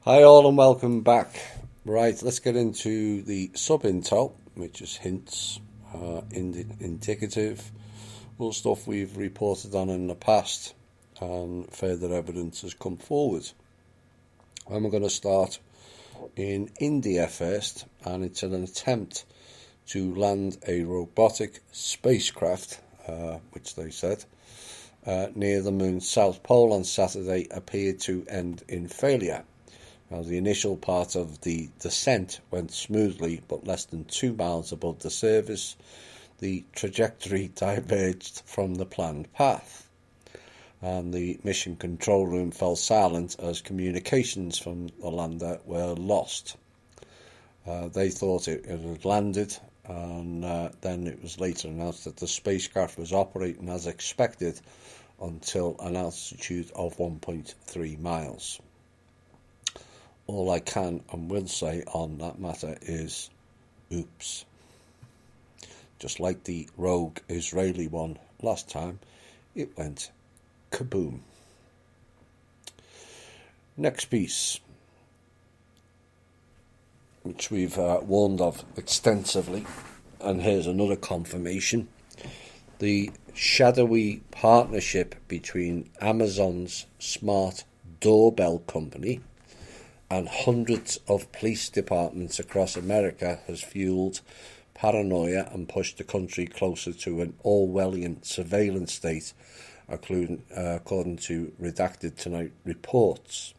Hi all and welcome back. Right, let's get into the sub-intel, which is hints, indicative, all stuff we've reported on in the past, and further evidence has come forward. And we're going to start in India first, and it's an attempt to land a robotic spacecraft, which they said, near the moon's south pole on Saturday appeared to end in failure. Now, the initial part of the descent went smoothly, but less than 2 miles above the surface, the trajectory diverged from the planned path, and the mission control room fell silent as communications from the lander were lost. They thought it had landed, and then it was later announced that the spacecraft was operating as expected until an altitude of 1.3 miles. All I can and will say on that matter is, oops. Just like the rogue Israeli one last time, it went kaboom. Next piece, which we've warned of extensively, and here's another confirmation. The shadowy partnership between Amazon's smart doorbell company and hundreds of police departments across America has fueled paranoia and pushed the country closer to an Orwellian surveillance state, according to Redacted Tonight reports.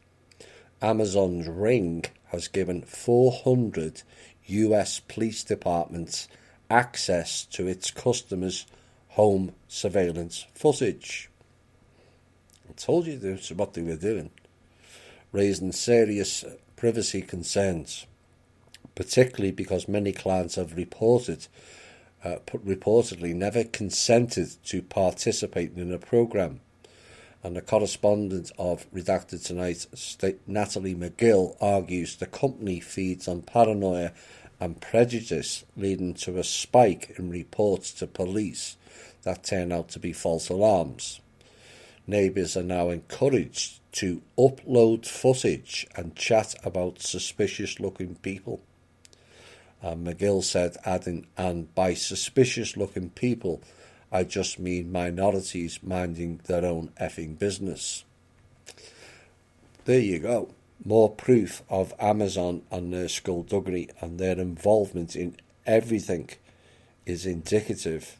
Amazon's Ring has given 400 US police departments access to its customers' home surveillance footage. I told you this is what they were doing, raising serious privacy concerns, particularly because many clients have reportedly never consented to participate in a program. And the correspondent of Redacted Tonight, Natalie McGill, argues the company feeds on paranoia and prejudice, leading to a spike in reports to police that turn out to be false alarms. Neighbours are now encouraged to upload footage and chat about suspicious-looking people. McGill said, adding, and by suspicious-looking people, I just mean minorities minding their own effing business. There you go. More proof of Amazon and their skullduggery and their involvement in everything is indicative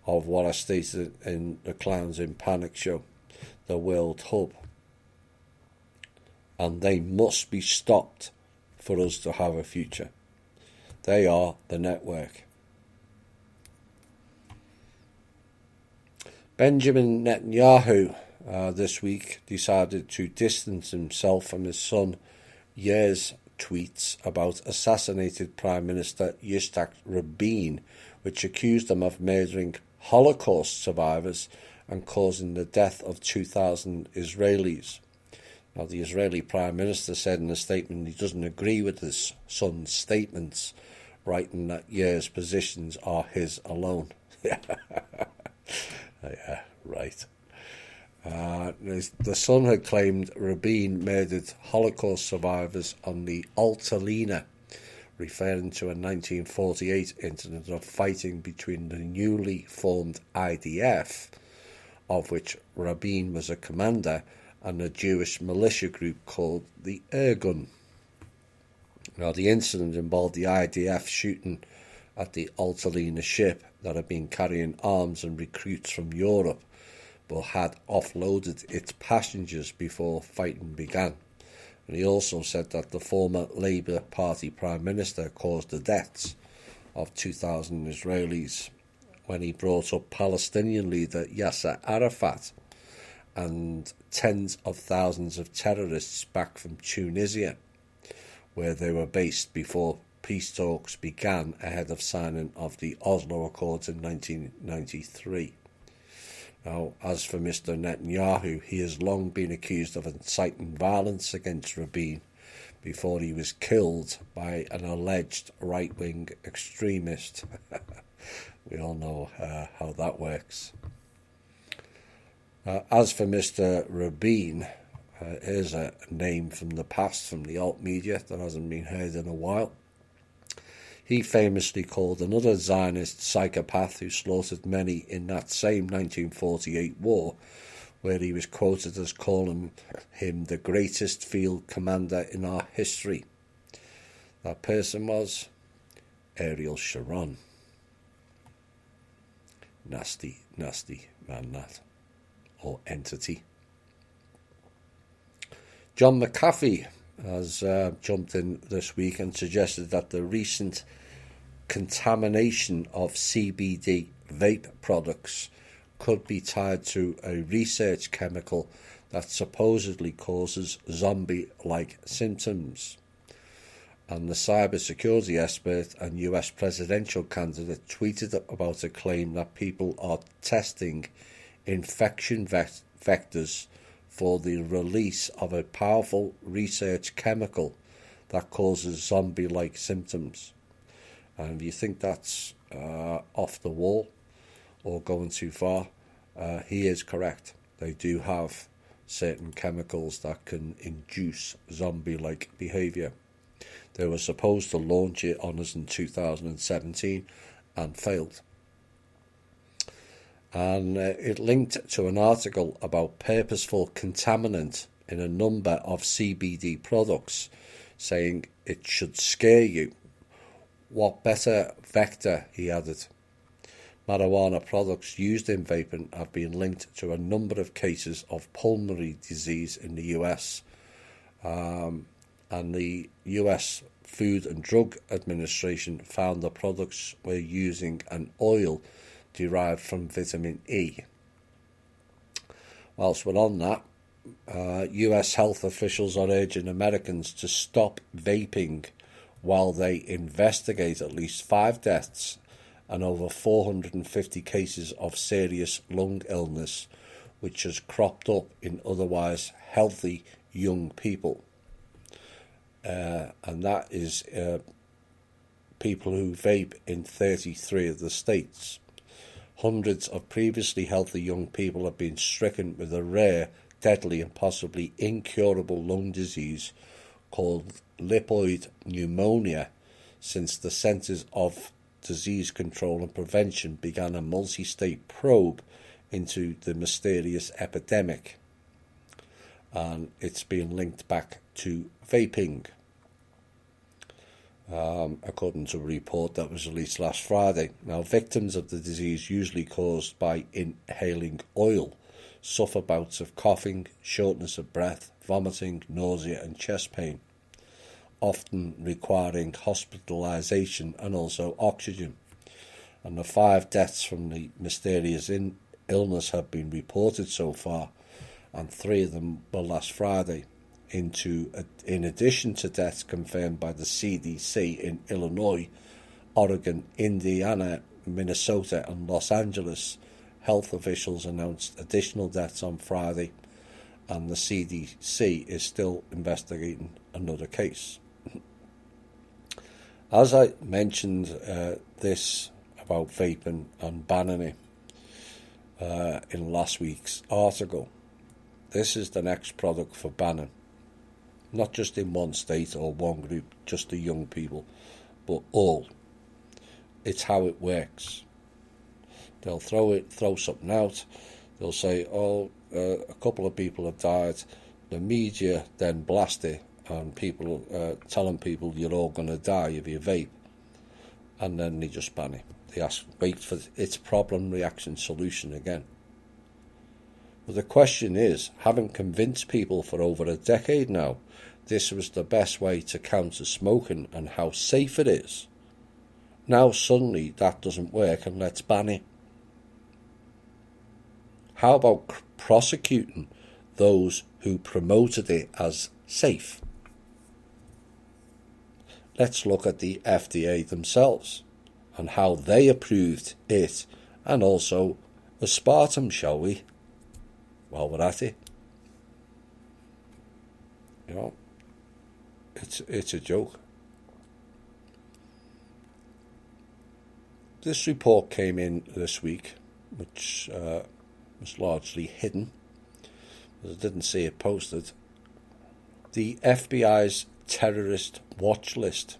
of what I stated in the Clowns in Panic show, the World Hub. And they must be stopped for us to have a future. They are the network. Benjamin Netanyahu this week decided to distance himself from his son Yair's tweets about assassinated Prime Minister Yitzhak Rabin, which accused him of murdering Holocaust survivors and causing the death of 2,000 Israelis. Now, the Israeli Prime Minister said in a statement he doesn't agree with his son's statements, writing that Yair's positions are his alone. Yeah, right. The son had claimed Rabin murdered Holocaust survivors on the Altalena, referring to a 1948 incident of fighting between the newly formed IDF, of which Rabin was a commander, and a Jewish militia group called the Irgun. Now, the incident involved the IDF shooting at the Altalena ship that had been carrying arms and recruits from Europe, but had offloaded its passengers before fighting began. And he also said that the former Labour Party Prime Minister caused the deaths of 2,000 Israelis when he brought up Palestinian leader Yasser Arafat and tens of thousands of terrorists back from Tunisia, where they were based before peace talks began ahead of signing of the Oslo Accords in 1993. Now, as for Mr. Netanyahu, he has long been accused of inciting violence against Rabin before he was killed by an alleged right-wing extremist. We all know how that works. As for Mr. Rabin, Here's a name from the past, from the alt media, that hasn't been heard in a while. He famously called another Zionist psychopath who slaughtered many in that same 1948 war, where he was quoted as calling him the greatest field commander in our history. That person was Ariel Sharon. Nasty, nasty man, that. Or entity. John McAfee has jumped in this week and suggested that the recent contamination of CBD vape products could be tied to a research chemical that supposedly causes zombie-like symptoms. And the cybersecurity expert and US presidential candidate tweeted about a claim that people are testing infection vectors for the release of a powerful research chemical that causes zombie-like symptoms. And if you think that's off the wall or going too far, he is correct. They do have certain chemicals that can induce zombie-like behaviour. They were supposed to launch it on us in 2017 and failed. And it linked to an article about purposeful contaminant in a number of CBD products, saying it should scare you. What better vector, he added. Marijuana products used in vaping have been linked to a number of cases of pulmonary disease in the US. And the US Food and Drug Administration found the products were using an oil derived from vitamin E. Whilst we're on that, US health officials are urging Americans to stop vaping while they investigate at least 5 deaths and over 450 cases of serious lung illness, which has cropped up in otherwise healthy young people. And that is people who vape in 33 of the states. Hundreds of previously healthy young people have been stricken with a rare, deadly and possibly incurable lung disease called lipoid pneumonia since the Centers of Disease Control and Prevention began a multi-state probe into the mysterious epidemic. And it's been linked back to vaping. According to a report that was released last Friday. Now, victims of the disease, usually caused by inhaling oil, suffer bouts of coughing, shortness of breath, vomiting, nausea and chest pain, often requiring hospitalization and also oxygen. And the 5 deaths from the mysterious illness have been reported so far, and 3 of them were last Friday. In addition to deaths confirmed by the CDC in Illinois, Oregon, Indiana, Minnesota and Los Angeles, health officials announced additional deaths on Friday, and the CDC is still investigating another case. As I mentioned this about vaping and banning it in last week's article, this is the next product for banning. Not just in one state or one group, just the young people, but all. It's how it works. They'll throw something out. They'll say, a couple of people have died. The media then blast it, and people telling people you're all going to die if you vape. And then they just ban it. They wait for its problem, reaction, solution again. But the question is, having convinced people for over a decade now, this was the best way to counter smoking and how safe it is. Now suddenly that doesn't work and let's ban it. How about prosecuting those who promoted it as safe? Let's look at the FDA themselves and how they approved it, and also aspartame, shall we? While we're at it. You know, it's a joke. This report came in this week, which was largely hidden, because I didn't see it posted, The FBI's terrorist watch list,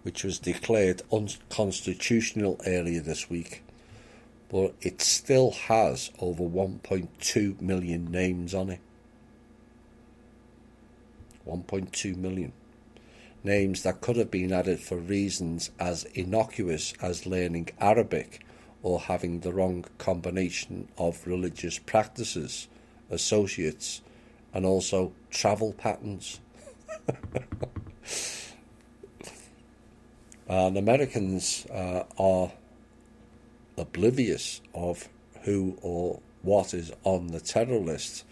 which was declared unconstitutional earlier this week, but it still has over 1.2 million names on it. 1.2 million. Names that could have been added for reasons as innocuous as learning Arabic or having the wrong combination of religious practices, associates, and also travel patterns. And Americans are oblivious of who or what is on the terror list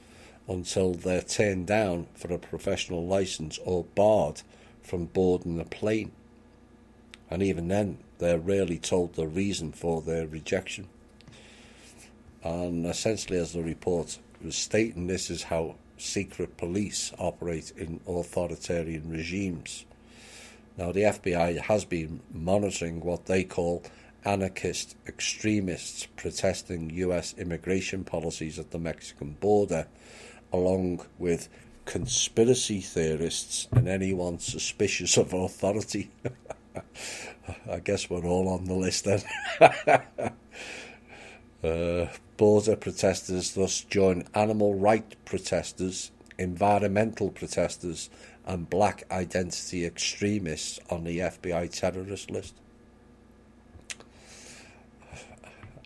until they're turned down for a professional license or barred from boarding a plane. And even then, they're rarely told the reason for their rejection. And essentially, as the report was stating, this is how secret police operate in authoritarian regimes. Now, the FBI has been monitoring what they call anarchist extremists protesting US immigration policies at the Mexican border, along with conspiracy theorists and anyone suspicious of authority. I guess we're all on the list then. Border protesters thus join animal rights protesters, environmental protesters, and black identity extremists on the FBI terrorist list.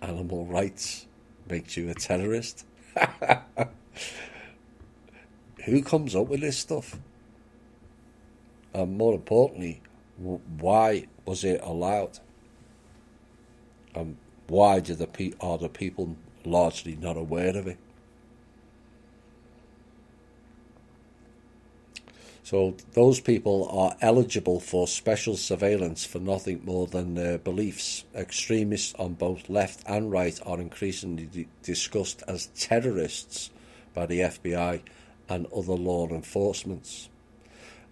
Animal rights makes you a terrorist? Who comes up with this stuff? And more importantly, why was it allowed? And why are the people largely not aware of it? So those people are eligible for special surveillance for nothing more than their beliefs. Extremists on both left and right are increasingly discussed as terrorists by the FBI and other law enforcement.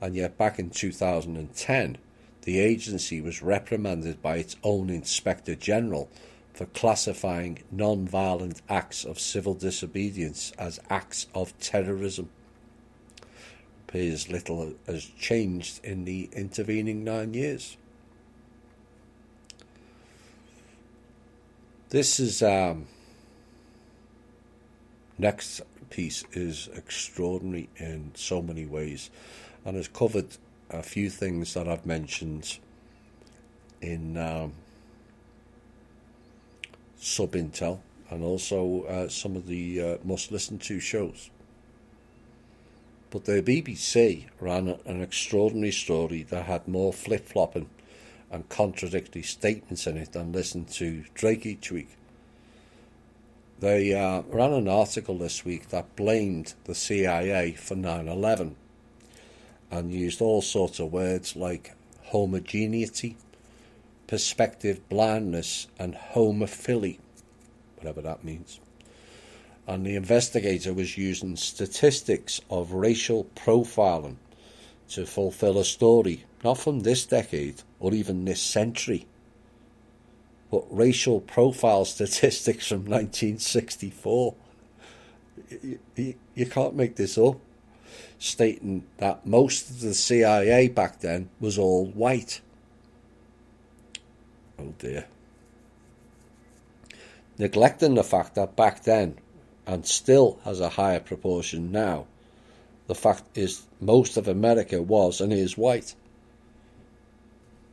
And yet back in 2010, the agency was reprimanded by its own Inspector General for classifying non-violent acts of civil disobedience as acts of terrorism. Appears little has changed in the intervening 9 years. This is next piece is extraordinary in so many ways, and has covered a few things that I've mentioned in Sub-Intel and also some of the must-listen-to shows. But the BBC ran an extraordinary story that had more flip-flopping and contradictory statements in it than Listen to Drake each week. They ran an article this week that blamed the CIA for 9/11 and used all sorts of words like homogeneity, perspective blindness, and homophily, whatever that means. And the investigator was using statistics of racial profiling to fulfill a story, not from this decade or even this century, but racial profile statistics from 1964. You can't make this up, stating that most of the CIA back then was all white. Oh dear. Neglecting the fact that back then, and still has a higher proportion now, the fact is most of America was and is white.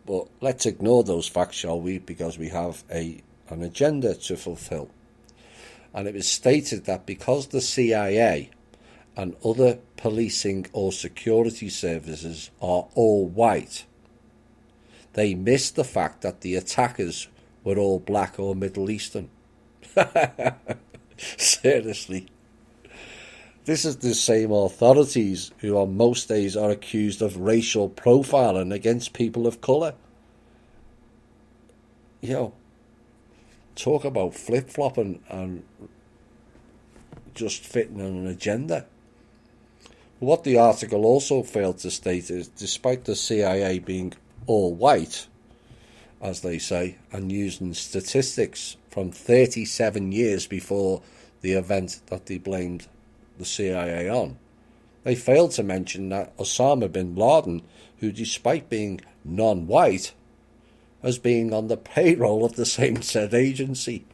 But let's ignore those facts, shall we, because we have an agenda to fulfill. And it was stated that because the CIA and other policing or security services are all white, they missed the fact that the attackers were all black or Middle Eastern. Seriously. This is the same authorities who on most days are accused of racial profiling against people of colour. You know, talk about flip-flopping and just fitting on an agenda. What the article also failed to state is, despite the CIA being all white, as they say, and using statistics from 37 years before the event that they blamed the CIA on, They failed to mention that Osama bin Laden, who despite being non-white, as being on the payroll of the same said agency,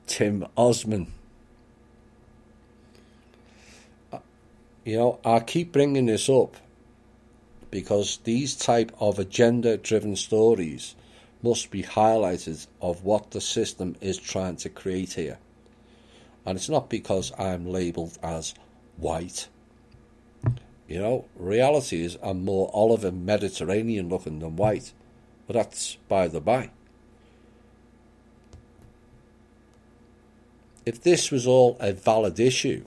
Tim Osman. I keep bringing this up because these type of agenda-driven stories must be highlighted of what the system is trying to create here. And it's not because I'm labelled as white. Reality is I'm more olive and Mediterranean looking than white. But that's by the by. If this was all a valid issue,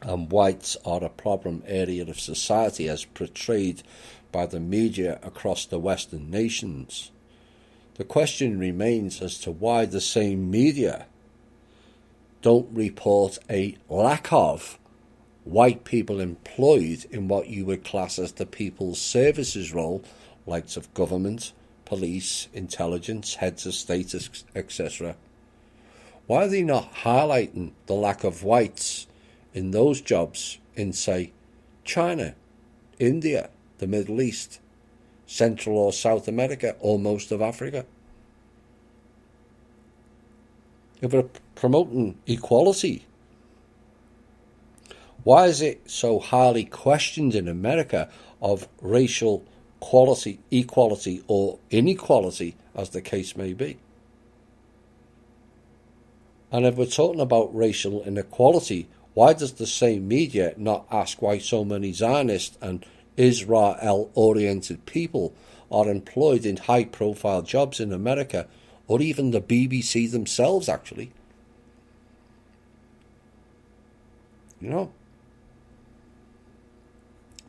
and whites are a problem area of society as portrayed by the media across the Western nations, the question remains as to why the same media don't report a lack of white people employed in what you would class as the people's services role, likes of government, police, intelligence, heads of state, etc. Why are they not highlighting the lack of whites in those jobs in, say, China, India, the Middle East, Central or South America, or most of Africa? If we're promoting equality, why is it so highly questioned in America of racial equality, or inequality, as the case may be? And if we're talking about racial inequality, why does the same media not ask why so many Zionist and Israel-oriented people are employed in high-profile jobs in America, or even the BBC themselves, actually?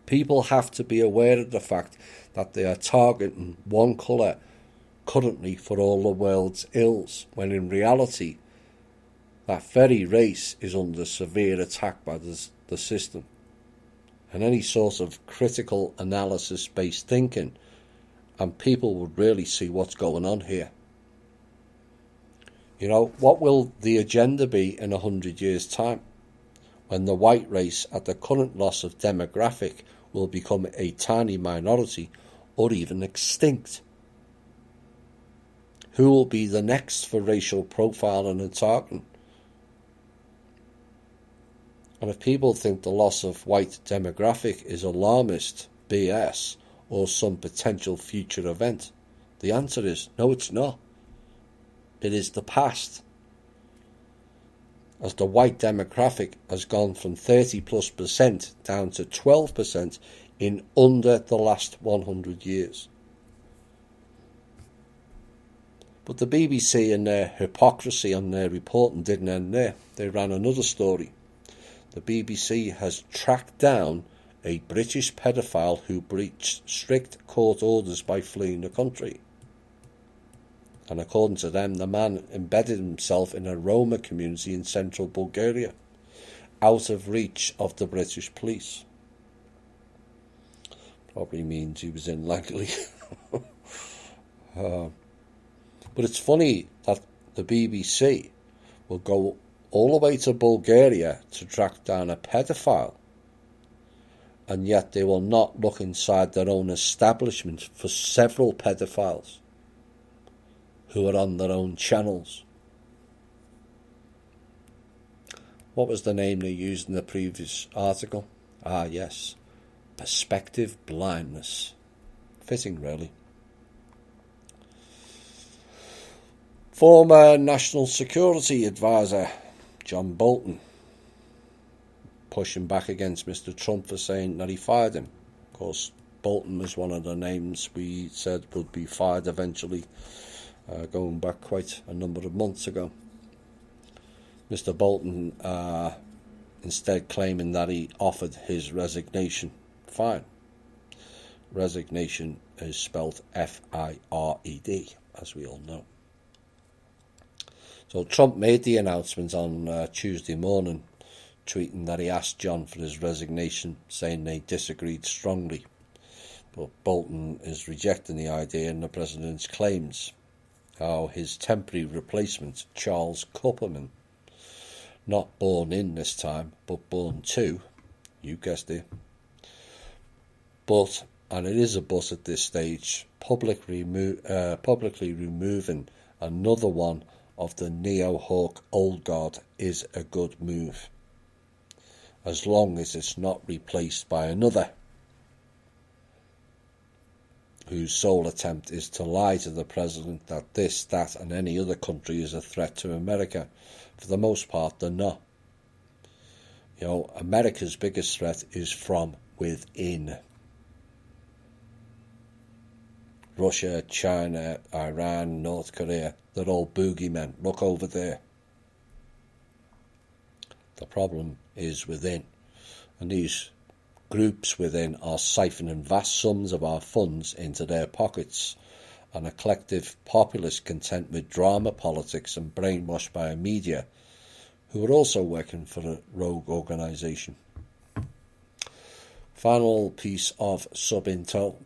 People have to be aware of the fact that they are targeting one colour currently for all the world's ills, when in reality that very race is under severe attack by the system. And any sort of critical analysis-based thinking, and people would really see what's going on here. What will the agenda be in 100 years' time, when the white race, at the current loss of demographic, will become a tiny minority or even extinct? Who will be the next for racial profiling and targeting? And if people think the loss of white demographic is alarmist, BS, or some potential future event, the answer is no, it's not. It is the past. As the white demographic has gone from 30+% down to 12% in under the last 100 years. But the BBC and their hypocrisy on their reporting didn't end there. They ran another story. The BBC has tracked down a British pedophile who breached strict court orders by fleeing the country. And according to them, the man embedded himself in a Roma community in central Bulgaria, out of reach of the British police. Probably means he was in Langley. But it's funny that the BBC will go all the way to Bulgaria to track down a pedophile, and yet they will not look inside their own establishment for several pedophiles who are on their own channels. What was the name they used in the previous article? Ah, yes. Perspective blindness. Fitting, really. Former National Security Advisor John Bolton pushing back against Mr. Trump for saying that he fired him. Of course, Bolton was one of the names we said would be fired eventually, going back quite a number of months ago. Mr. Bolton instead claiming that he offered his resignation. Fine. Resignation is spelled F-I-R-E-D, as we all know. So Trump made the announcement on Tuesday morning, tweeting that he asked John for his resignation, saying they disagreed strongly. But Bolton is rejecting the idea and the president's claims. How his temporary replacement, Charles Kupperman, not born in this time, but born to, You guessed it. But, and it is a but at this stage, publicly removing another one of the Neo-Hawk Old Guard is a good move, as long as it's not replaced by another whose sole attempt is to lie to the president that this, that and any other country is a threat to America. For the most part, they're not. You know, America's biggest threat is from within. Russia, China, Iran, North Korea, they're all boogeymen. Look over there. The problem is within. And these groups within are siphoning vast sums of our funds into their pockets, and a collective populace content with drama politics and brainwashed by a media who are also working for a rogue organisation. Final piece of sub-intel.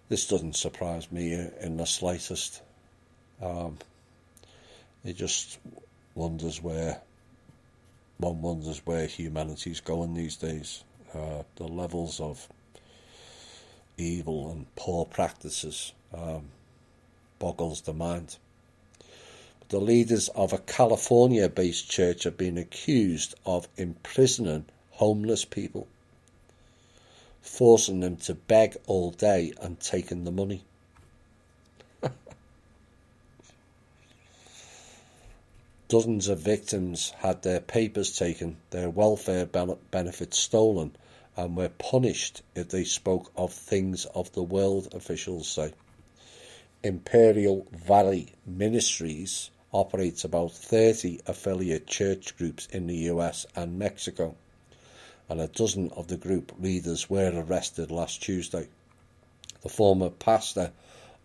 This doesn't surprise me in the slightest. It just wonders where humanity's going these days. The levels of evil and poor practices boggles the mind. But the leaders of a California-based church have been accused of imprisoning homeless people, forcing them to beg all day and taking the money. Dozens of victims had their papers taken, their welfare benefits stolen, and were punished if they spoke of things of the world, officials say. Imperial Valley Ministries operates about 30 affiliate church groups in the US and Mexico, and a dozen of the group leaders were arrested last Tuesday. The former pastor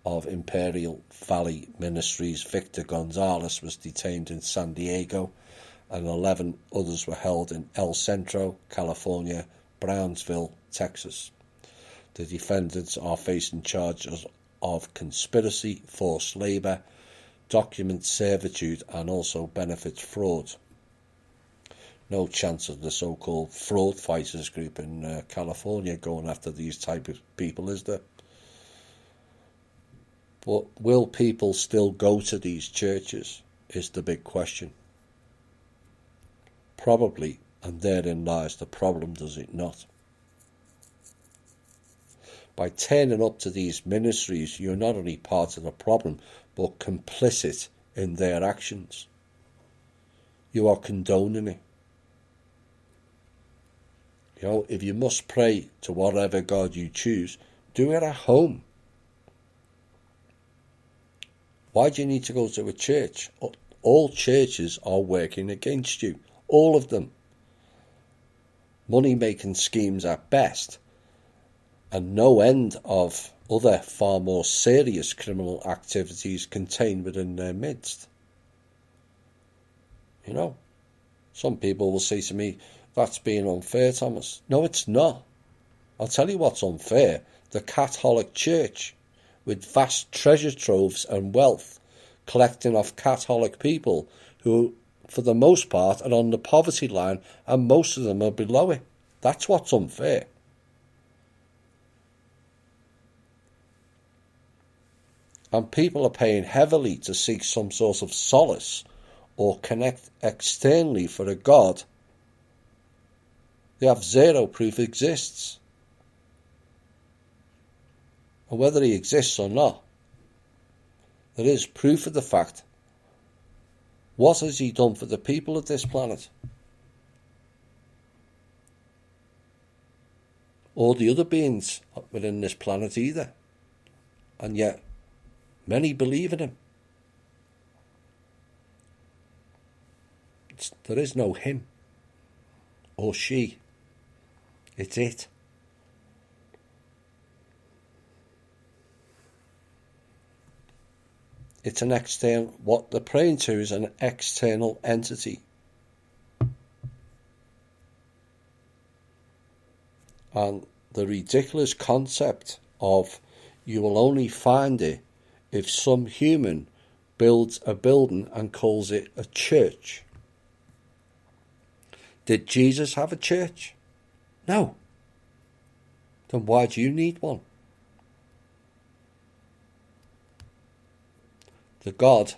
of Imperial Valley Ministries, Victor Gonzalez, was detained in San Diego, and 11 others were held in El Centro, California, Brownsville, Texas. The defendants are facing charges of conspiracy, forced labour, document servitude, and also benefits fraud. No chance of the so-called fraud fighters group in California going after these type of people, is there? But will people still go to these churches is the big question. Probably, and therein lies the problem, does it not? By turning up to these ministries, you're not only part of the problem, but complicit in their actions. You are condoning it. You know, if you must pray to whatever God you choose, do it at home. Why do you need to go to a church? All churches are working against you. All of them. Money-making schemes at best, and no end of other far more serious criminal activities contained within their midst. You know, some people will say to me, that's being unfair, Thomas. No, it's not. I'll tell you what's unfair. The Catholic Church, with vast treasure troves and wealth, collecting off Catholic people who, for the most part, are on the poverty line, and most of them are below it. That's what's unfair. And people are paying heavily to seek some sort of solace or connect externally for a God they have zero proof exists. And whether he exists or not, there is proof of the fact. What has he done for the people of this planet? Or the other beings within this planet either. And yet, many believe in him. There is no him or she. It's it. It's an external, what they're praying to is an external entity. And the ridiculous concept of you will only find it if some human builds a building and calls it a church. Did Jesus have a church? No. Then why do you need one? The God,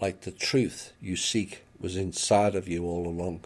like the truth you seek, was inside of you all along.